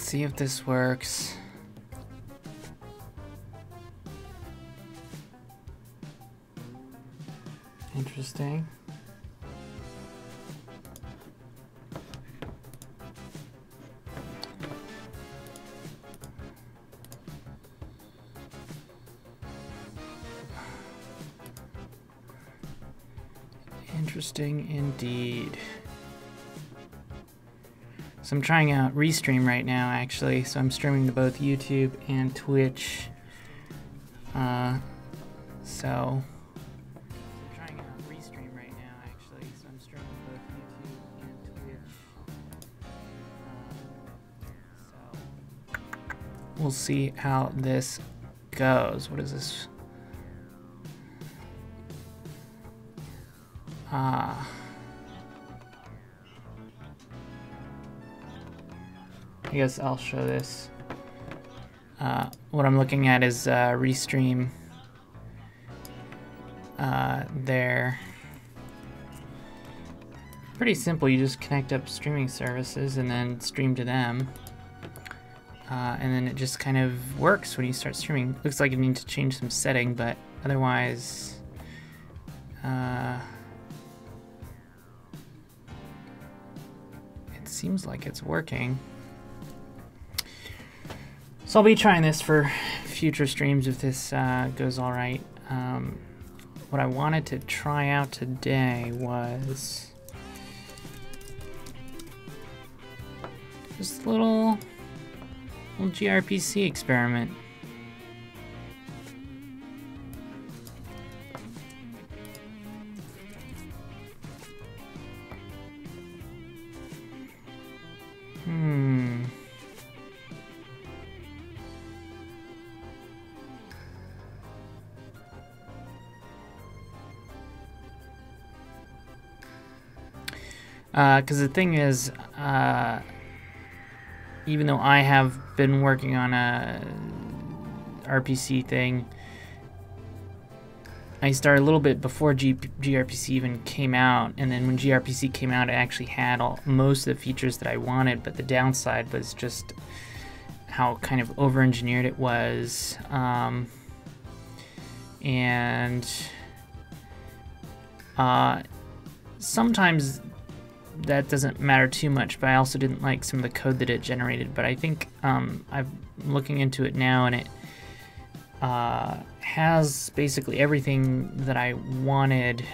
Let's see if this works. Interesting. Interesting indeed. So I'm trying out Restream right now, actually. So I'm streaming to both YouTube and Twitch. So I'm trying out Restream right now, actually. So I'm streaming to both YouTube and Twitch. So we'll see how this goes. What is this? I guess I'll show this. What I'm looking at is Restream there. Pretty simple. You just connect up streaming services and then stream to them. And then it just kind of works when you start streaming. Looks like you need to change some setting, but otherwise it seems like it's working. So I'll be trying this for future streams if this goes all right. What I wanted to try out today was just a little gRPC experiment. Because the thing is, even though I have been working on a RPC thing, I started a little bit before gRPC even came out, and then when gRPC came out, it actually had most of the features that I wanted, but the downside was just how kind of over-engineered it was, and sometimes that doesn't matter too much, but I also didn't like some of the code that it generated. But I think I'm looking into it now, and it has basically everything that I wanted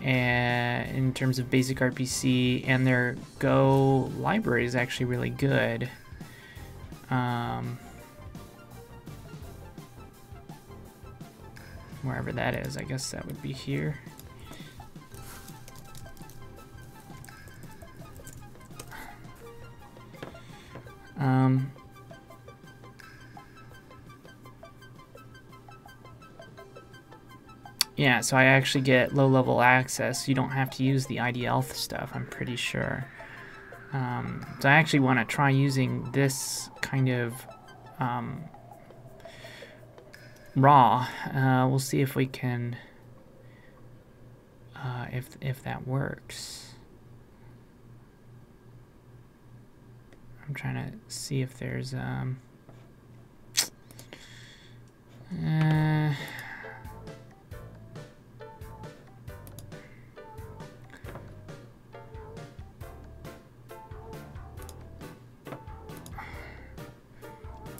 in terms of basic RPC, and their Go library is actually really good. Wherever that is, I guess that would be here. Yeah, so I actually get low-level access. You don't have to use the IDL stuff, I'm pretty sure. So I actually want to try using this kind of raw. We'll see if we can, if that works. I'm trying to see if there's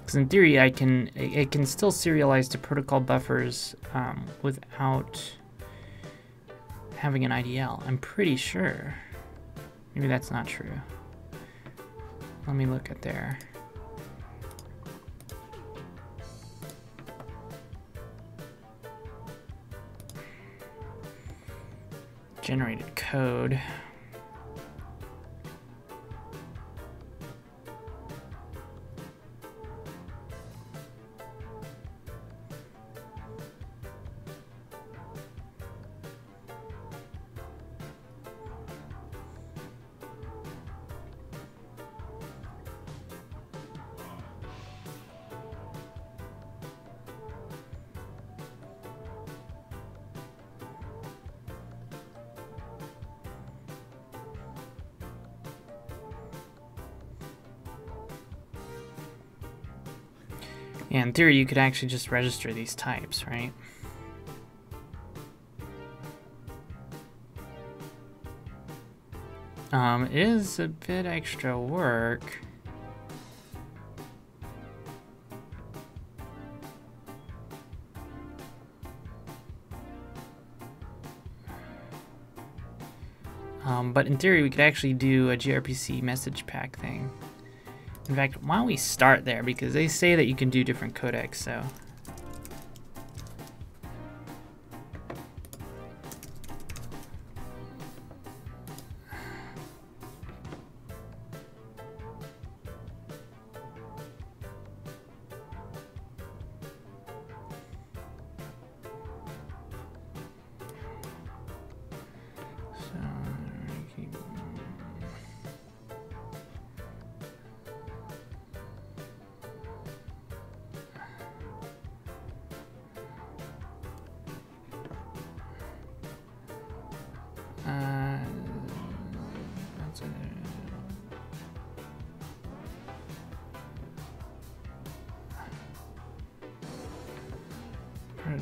because in theory it can still serialize to protocol buffers without having an IDL. I'm pretty sure. Maybe that's not true. Let me look at there. Generated code. Yeah, in theory, you could actually just register these types, right? It is a bit extra work. But in theory, we could actually do a gRPC message pack thing. In fact, why don't we start there? Because they say that you can do different codecs, so.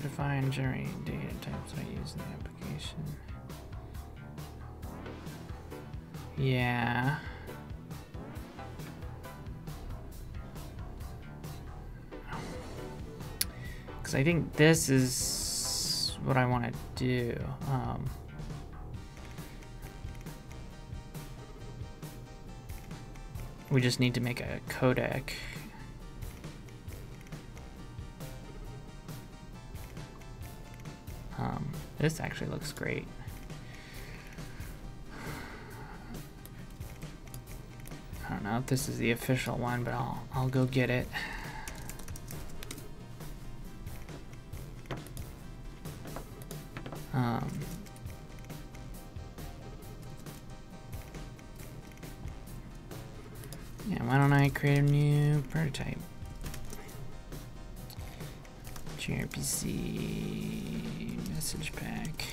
Define generate data types I use in the application. Yeah. Because I think this is what I want to do. We just need to make a codec. This actually looks great. I don't know if this is the official one, but I'll go get it. Yeah, why don't I create a new prototype? gRPC message pack.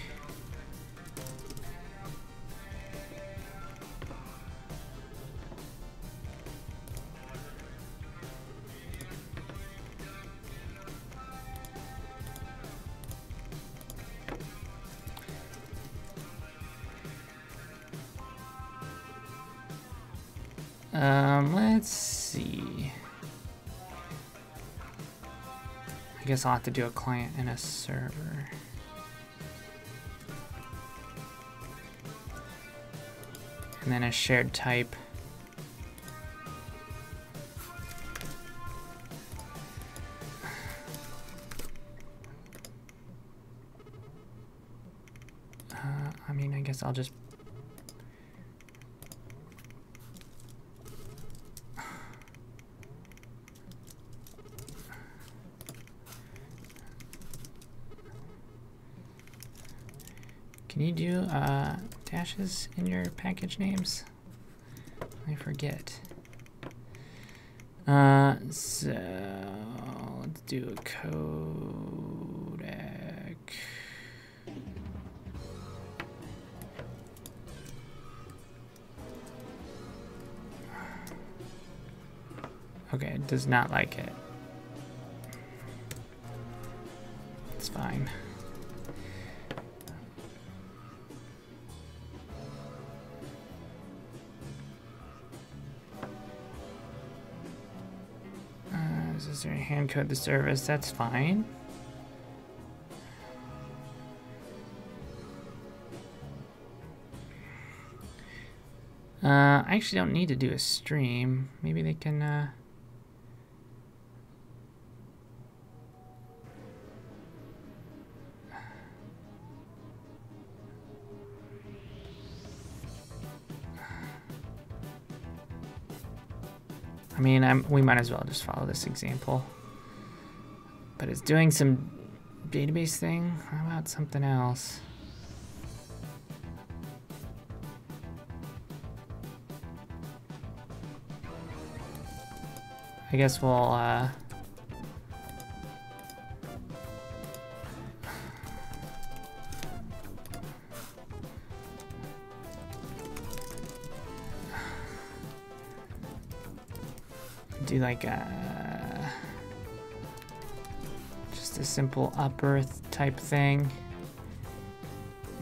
Let's see. I guess I'll have to do a client and a server. And then a shared type. I mean, I guess I'll just Can you do dashes in your package names? I forget. So let's do a codec. Okay, it does not like it. It's fine. Is there a hand code the service? That's fine. I actually don't need to do a stream. Maybe they can I mean, we might as well just follow this example. But it's doing some database thing. How about something else? I guess we'll do like a Just a simple upper type thing.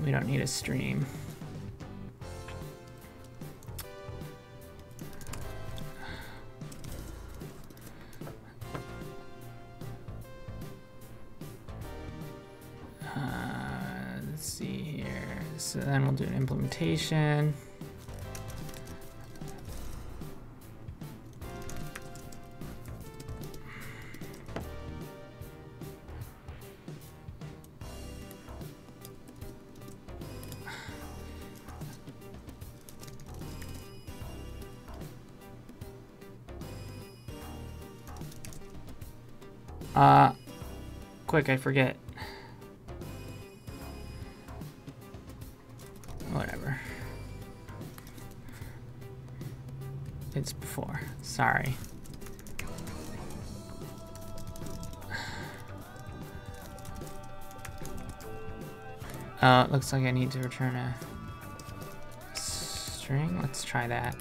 We don't need a stream. Let's see here. So then we'll do an implementation. Quick, I forget. Whatever. It's before. Sorry. It looks like I need to return a string. Let's try that.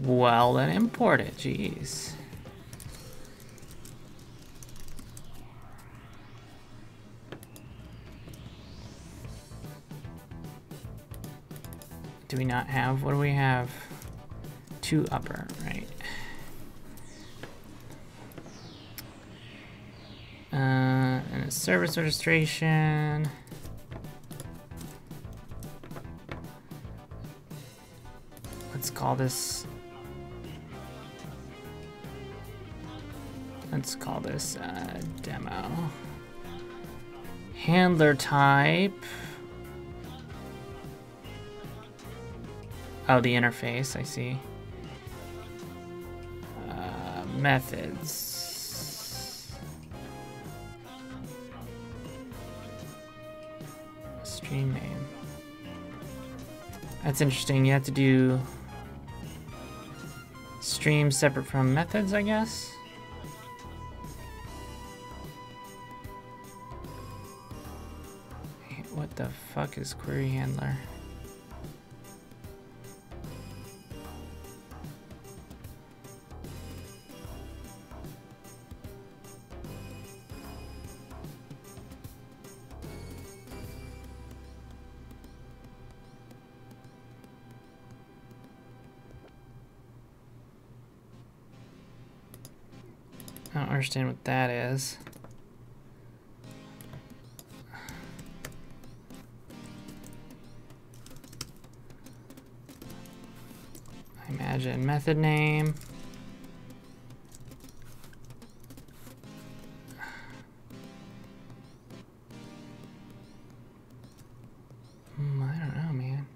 Well, then import it, jeez. Do we not have, what do we have? 2 upper, right? And a service registration. Let's call this demo. Handler type. Oh, the interface, I see. Methods. Stream name. That's interesting. You have to do streams separate from methods, I guess. What the fuck is query handler? I don't understand what that is. I imagine method name. I don't know, man.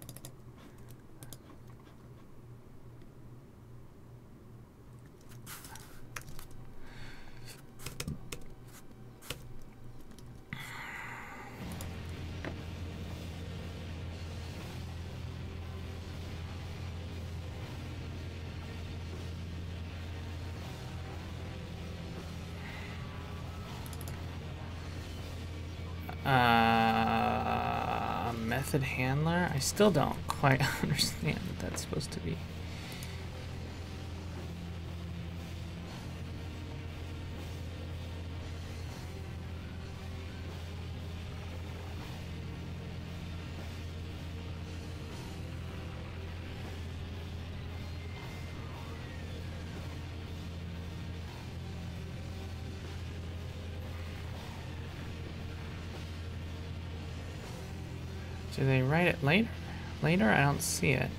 Method handler? I still don't quite understand what that's supposed to be. Do they write it later? Later? I don't see it.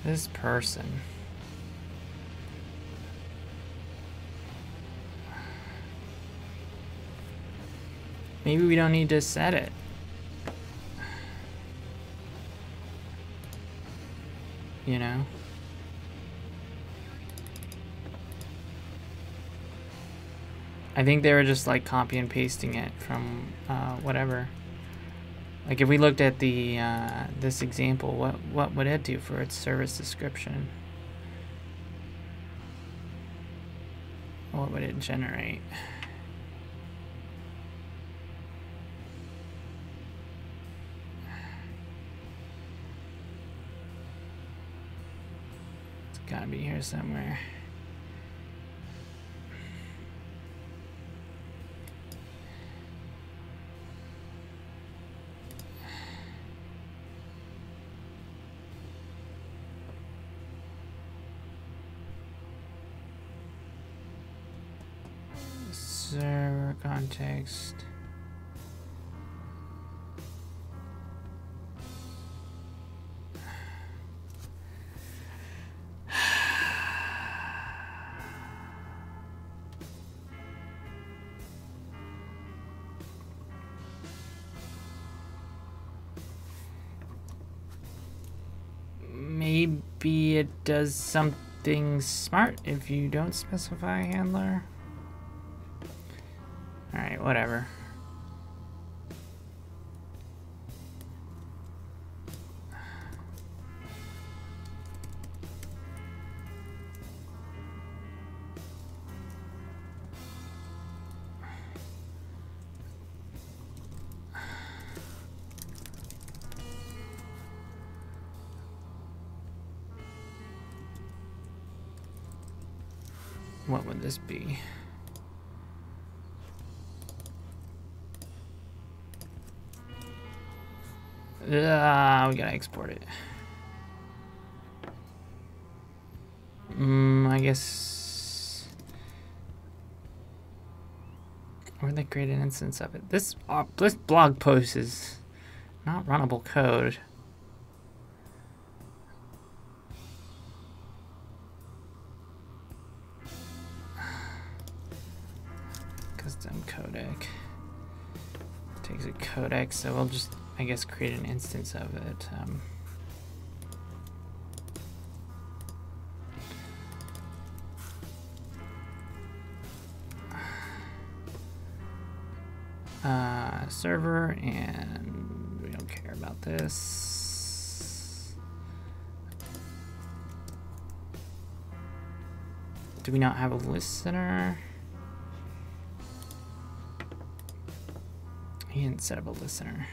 This person. Maybe we don't need to set it. you know? I think they were just like copy and pasting it from whatever. Like if we looked at the this example, what would it do for its service description? What would it generate? It's gotta be here somewhere. Server context. Maybe it does something smart if you don't specify handler. Alright, whatever. What would this be? We gotta export it. I guess. Or they create an instance of it. This blog post is not runnable code. Custom codec. Takes a codec, so we'll just, I guess, create an instance of it. Server, and we don't care about this. Do we not have a listener? He didn't set up a listener.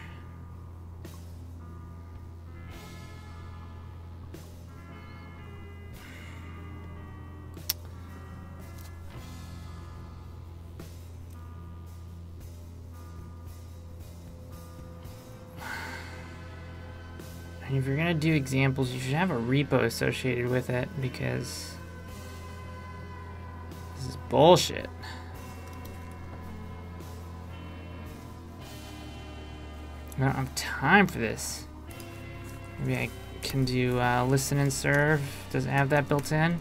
And if you're gonna do examples, you should have a repo associated with it, because this is bullshit. I don't have time for this. Maybe I can do listen and serve. Does it have that built in?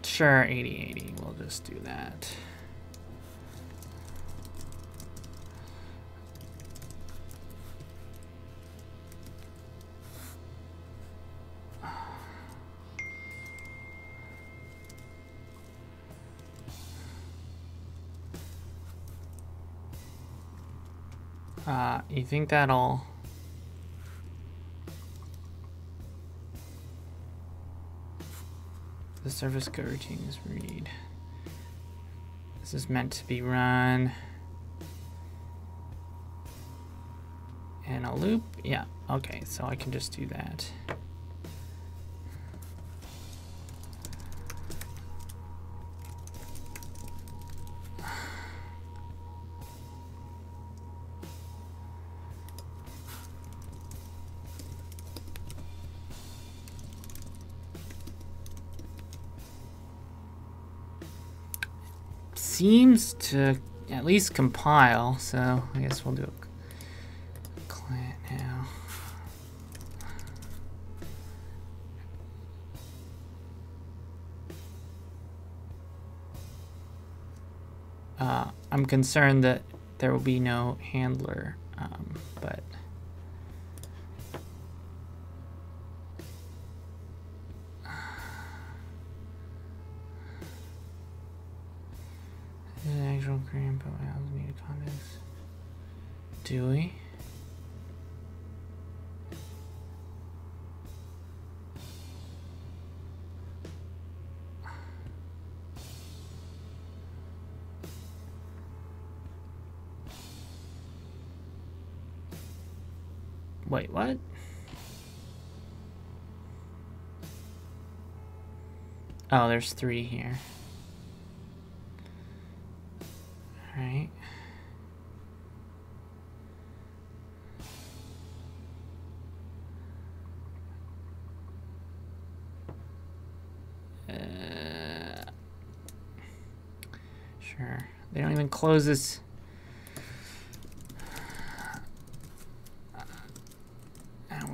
Sure, 8080. We'll just do that. You think that'll... The service go routine is read. This is meant to be run in a loop. Yeah, okay, so I can just do that. seems to at least compile, so I guess we'll do a client now. I'm concerned that there will be no handler, but actual create input allows me to context. Do we? Wait, what? Oh, there's 3 here. All right. Sure. They don't even close this.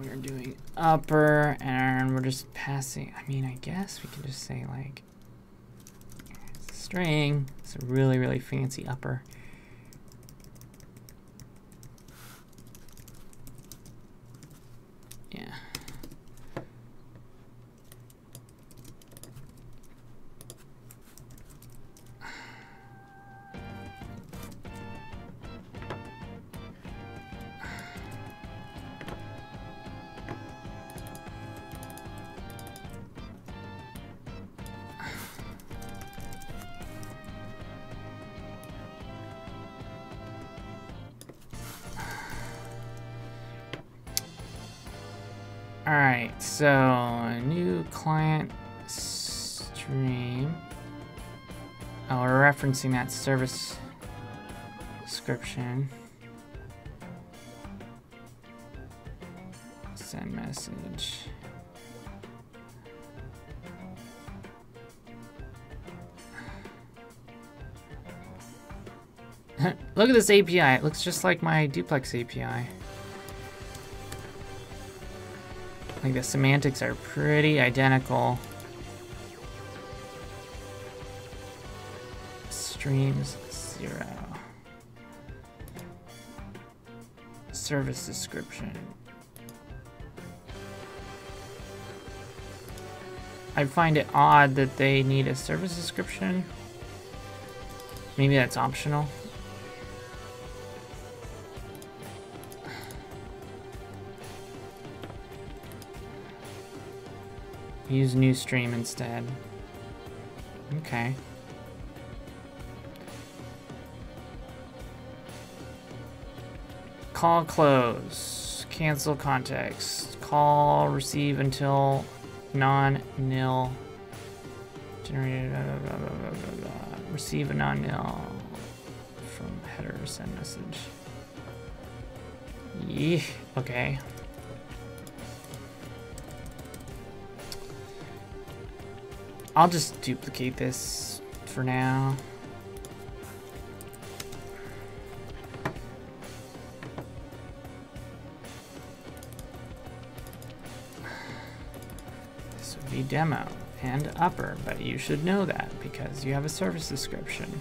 We're doing upper and we're just passing. I mean, I guess we could just say like it's a string. It's a really, really fancy upper. Yeah. All right, so a new client stream. Oh, we're referencing that service description. Send message. Look at this API. It looks just like my duplex API. Like the semantics are pretty identical. Streams 0. Service description. I find it odd that they need a service description. Maybe that's optional. Use new stream instead. Okay. Call close. Cancel context. Call receive until non-nil. Generated. Blah, blah, blah, blah, blah, blah. Receive a non-nil from header send message. Yeah. Okay. I'll just duplicate this for now. This would be demo and upper, but you should know that because you have a service description.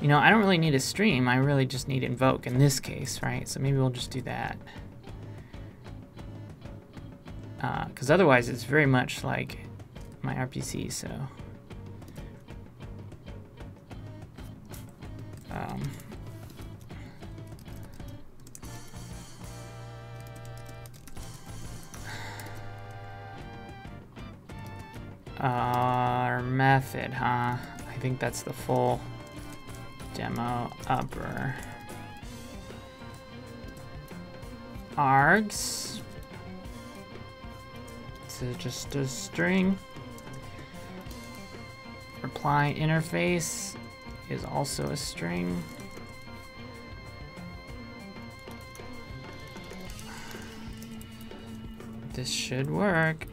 You know, I don't really need a stream, I really just need invoke in this case, right? So maybe we'll just do that. Because otherwise it's very much like my RPC, so. Our method, huh? I think that's the full demo upper. Args. So just a string. Reply interface is also a string. This should work.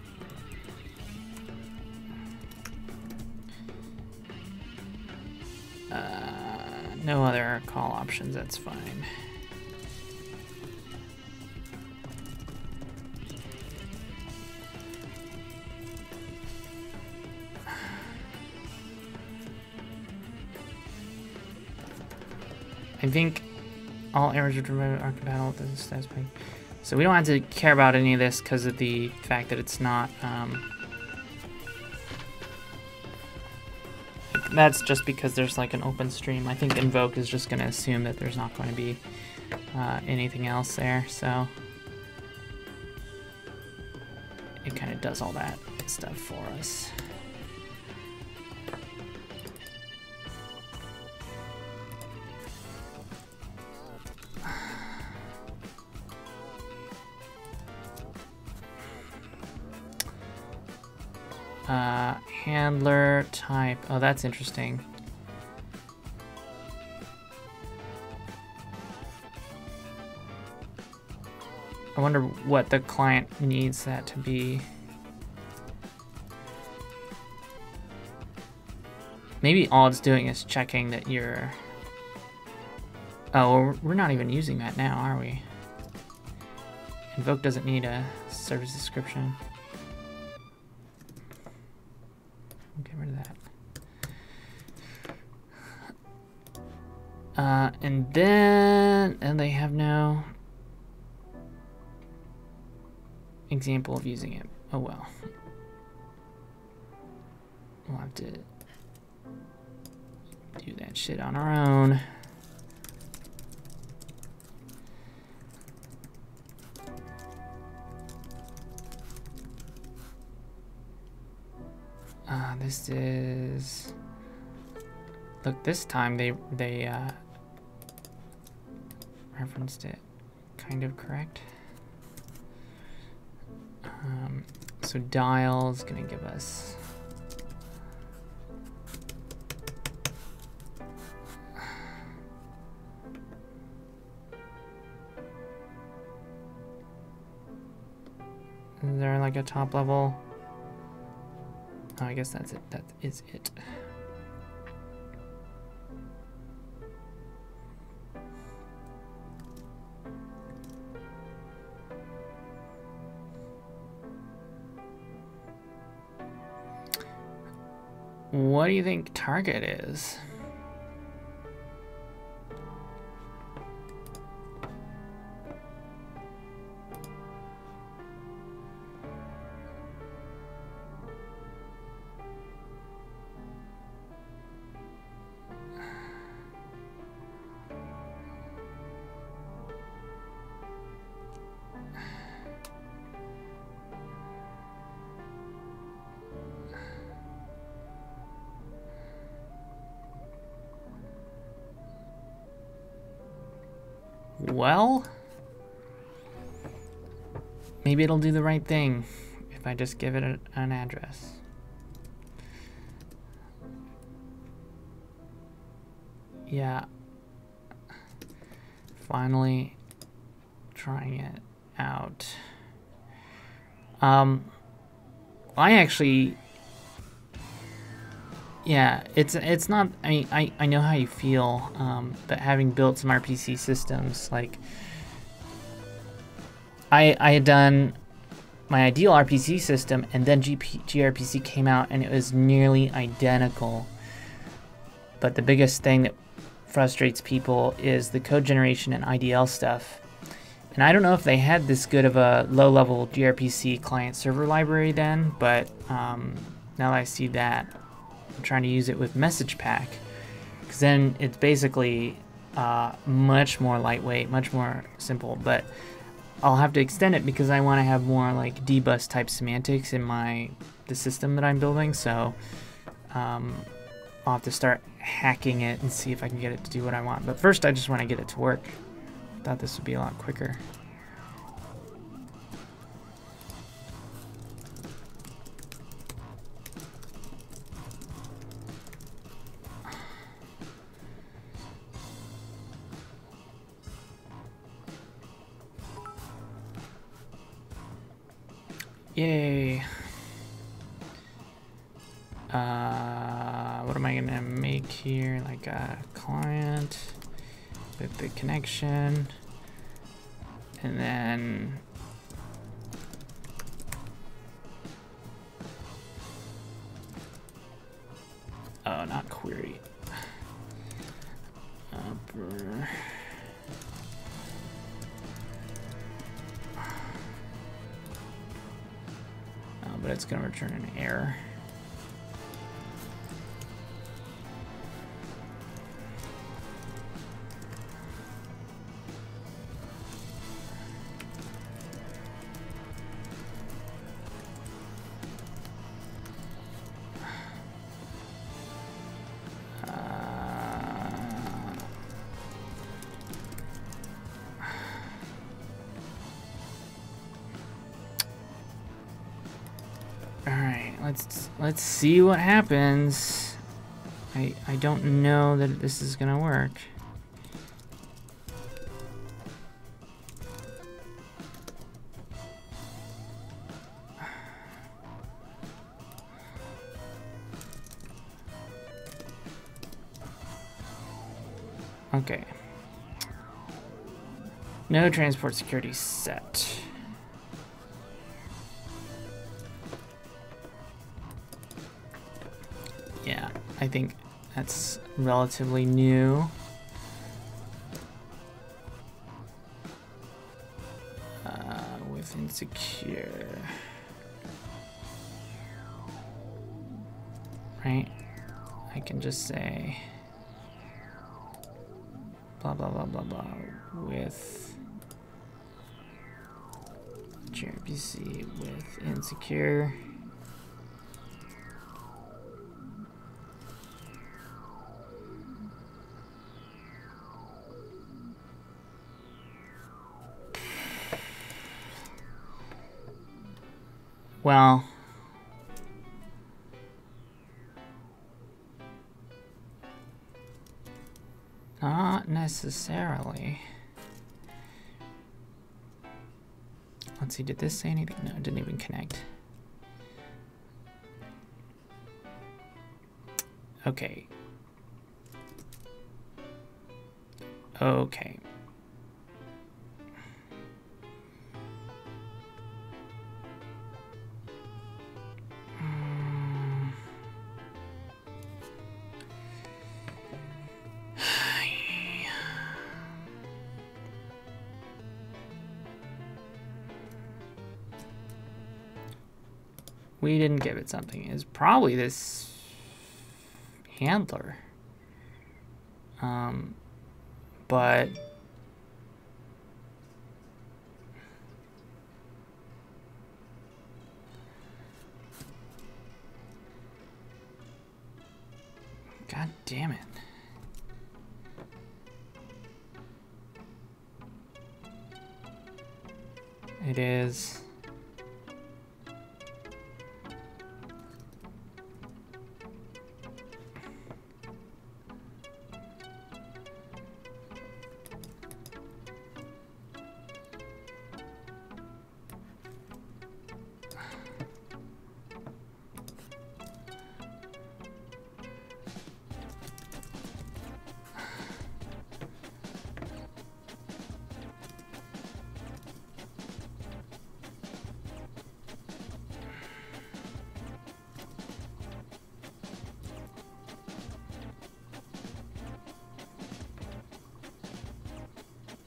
No other call options, that's fine. I think all errors are compatible with this status point. So we don't have to care about any of this because of the fact that it's not. That's just because there's like an open stream. I think invoke is just going to assume that there's not going to be anything else there. So it kind of does all that stuff for us. Handler type. Oh, that's interesting. I wonder what the client needs that to be. Maybe all it's doing is checking that you're... Oh, well, we're not even using that now, are we? Invoke doesn't need a service description. Get rid of that. And they have no example of using it. Oh well. We'll have to do that shit on our own. This is... Look, this time they referenced it kind of correct. So dial is going to give us... Is there like a top level? Oh, I guess that's it. That is it. What do you think target is? Well, maybe it'll do the right thing if I just give it an address. Yeah. Finally trying it out. I actually... Yeah, it's not, I mean, I know how you feel, but having built some RPC systems, like, I had done my ideal RPC system, and then gRPC came out, and it was nearly identical. But the biggest thing that frustrates people is the code generation and IDL stuff. And I don't know if they had this good of a low-level gRPC client-server library then, but now that I see that, I'm trying to use it with message pack, because then it's basically much more lightweight, much more simple. But I'll have to extend it because I want to have more like dbus type semantics in the system that I'm building. So I'll have to start hacking it and see if I can get it to do what I want. But first, I just want to get it to work. Thought this would be a lot quicker. Yay. What am I gonna make here? Like a client with the connection, and then not query. But it's gonna return an error. Let's see what happens. I don't know that this is gonna work. Okay. No transport security set. Yeah, I think that's relatively new. With insecure. Right? I can just say blah blah blah blah blah with gRPC with insecure. Well, not necessarily. Let's see, did this say anything? No, it didn't even connect. Okay. Okay. We didn't give it something. It's probably this handler. But God damn it. It is.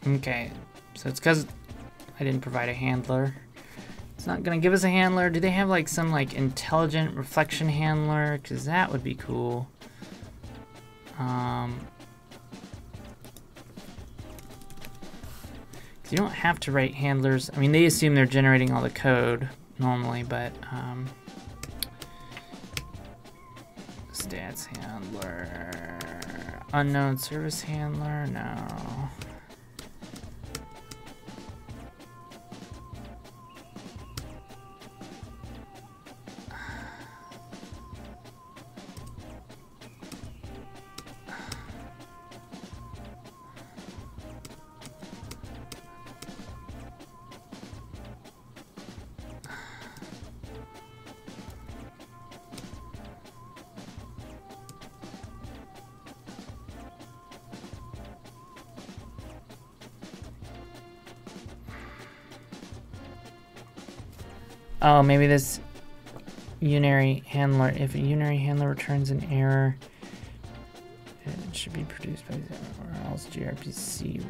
Okay, so it's because I didn't provide a handler. It's not gonna give us a handler. Do they have like some like intelligent reflection handler? Because that would be cool. You don't have to write handlers. I mean, they assume they're generating all the code normally, but stats handler, unknown service handler, no. Oh, maybe this unary handler, if a unary handler returns an error, it should be produced by zero, or else gRPC.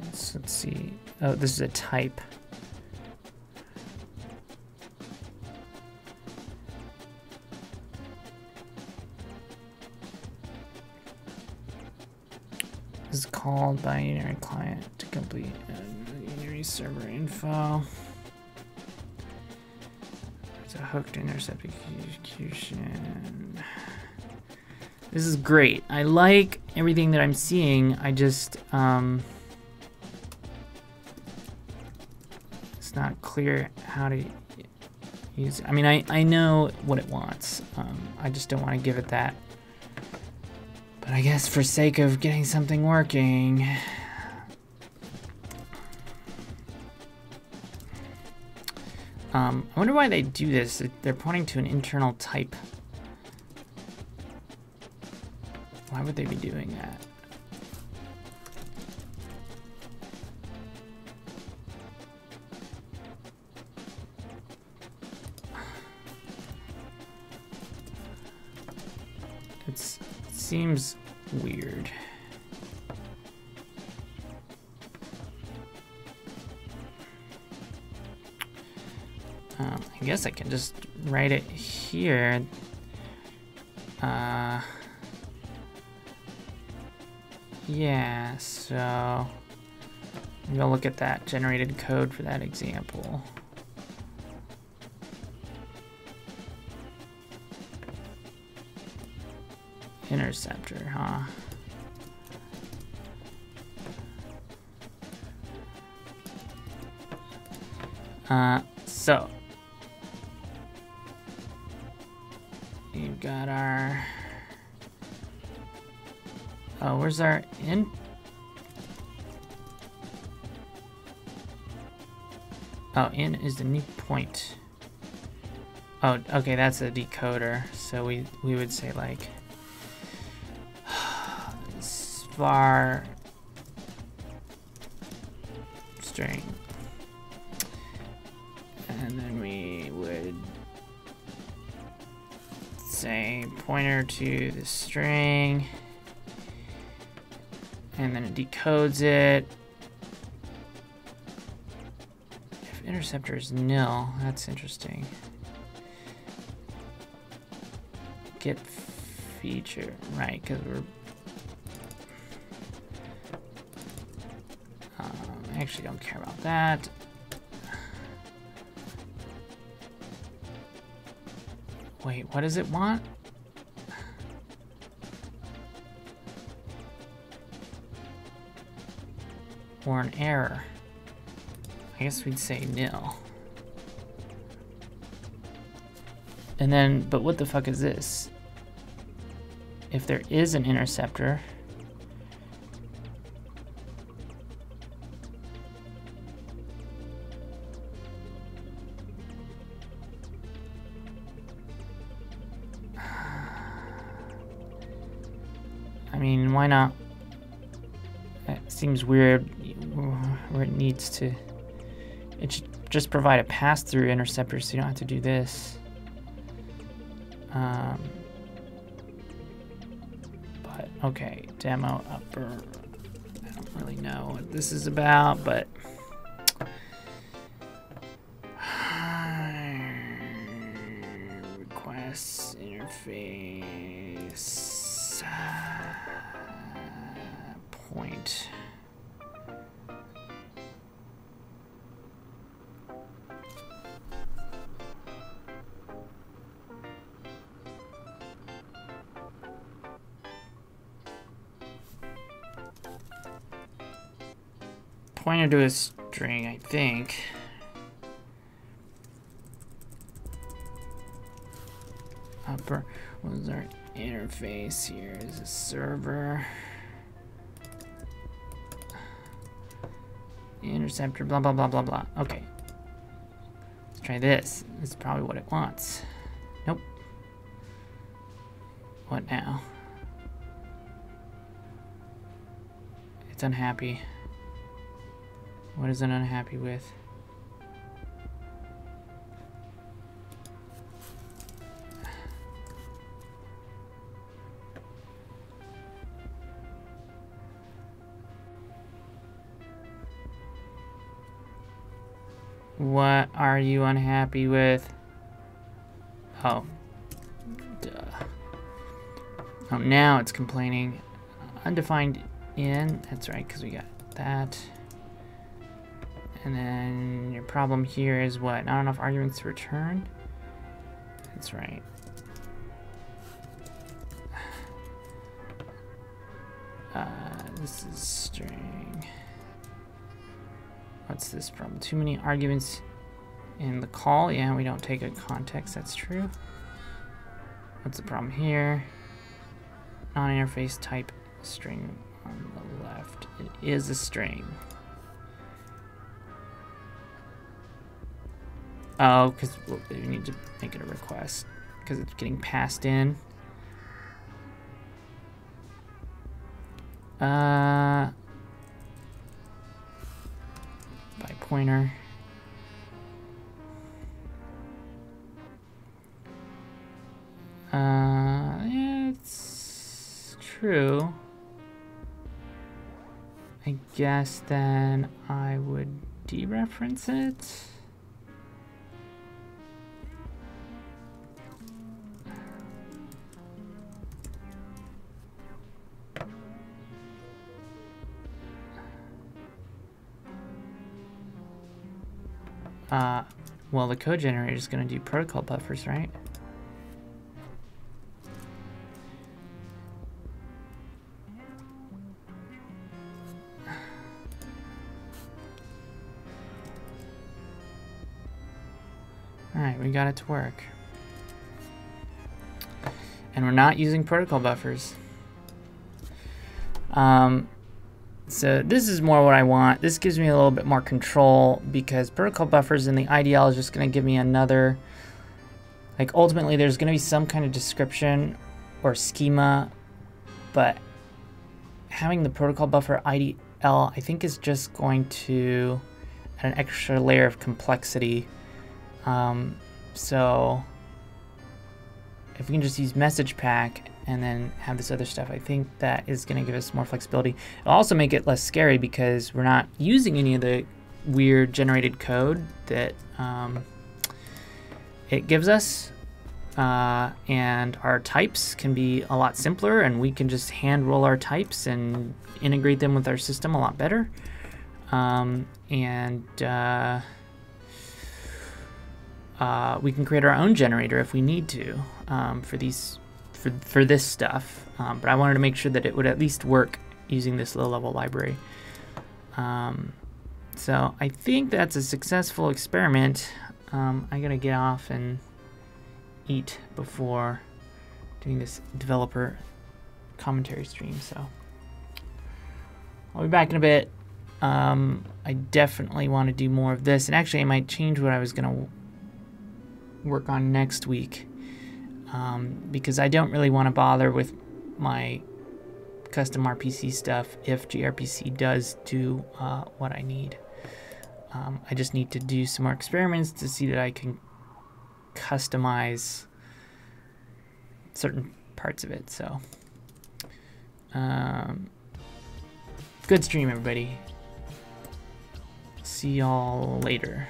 Let's see. Oh, this is a type. This is called by unary client to complete unary server info. It's a hooked intercept execution. This is great. I like everything that I'm seeing. I just it's not clear how to use it. I mean, I know what it wants. I just don't want to give it that. But I guess for sake of getting something working, I wonder why they do this. They're pointing to an internal type. Why would they be doing that? It seems weird. I guess I can just write it here. Yeah, so we'll look at that generated code for that example. Interceptor, huh? So you've got our, oh, where's our in? Oh, in is the new point. Oh, okay, that's a decoder. So we would say like var string, and then we would say pointer to the string, and then it decodes it. If interceptor is nil, that's interesting. Get feature, right, because we're I actually don't care about that. Wait, what does it want? Or an error. I guess we'd say nil. And then, but what the fuck is this? If there is an interceptor, I mean, why not? It seems weird where it needs to. It should just provide a pass-through interceptor so you don't have to do this. But okay, demo upper. I don't really know what this is about, but requests interface point. Pointer to a string, I think. Upper, what is our interface here? Is a server. Interceptor, blah, blah, blah, blah, blah. Okay. Let's try this. This is probably what it wants. Nope. What now? It's unhappy. What is it unhappy with? What are you unhappy with? Oh. Duh. Oh, now it's complaining. Undefined in. That's right, because we got that. And then your problem here is what? Not enough arguments to return? That's right. This is string. What's this problem? Too many arguments in the call? Yeah, we don't take a context, that's true. What's the problem here? Non-interface type string on the left. It is a string. Oh, because we need to make it a request because it's getting passed in. By pointer. Yeah, it's true. I guess then I would dereference it. Well, the code generator is going to do protocol buffers, right? All right, we got it to work. And we're not using protocol buffers. So this is more what I want. This gives me a little bit more control because protocol buffers in the IDL is just going to give me another, like ultimately there's going to be some kind of description or schema, but having the protocol buffer IDL I think is just going to add an extra layer of complexity. So if we can just use message pack and then have this other stuff, I think that is going to give us more flexibility. It'll also make it less scary because we're not using any of the weird generated code that it gives us. And our types can be a lot simpler, and we can just hand roll our types and integrate them with our system a lot better. We can create our own generator if we need to for this stuff, but I wanted to make sure that it would at least work using this low-level library. So I think that's a successful experiment. I gotta get off and eat before doing this developer commentary stream, so I'll be back in a bit. I definitely want to do more of this, and actually I might change what I was gonna work on next week, because I don't really want to bother with my custom RPC stuff if gRPC does do what I need. I just need to do some more experiments to see that I can customize certain parts of it. So good stream, everybody. See y'all later.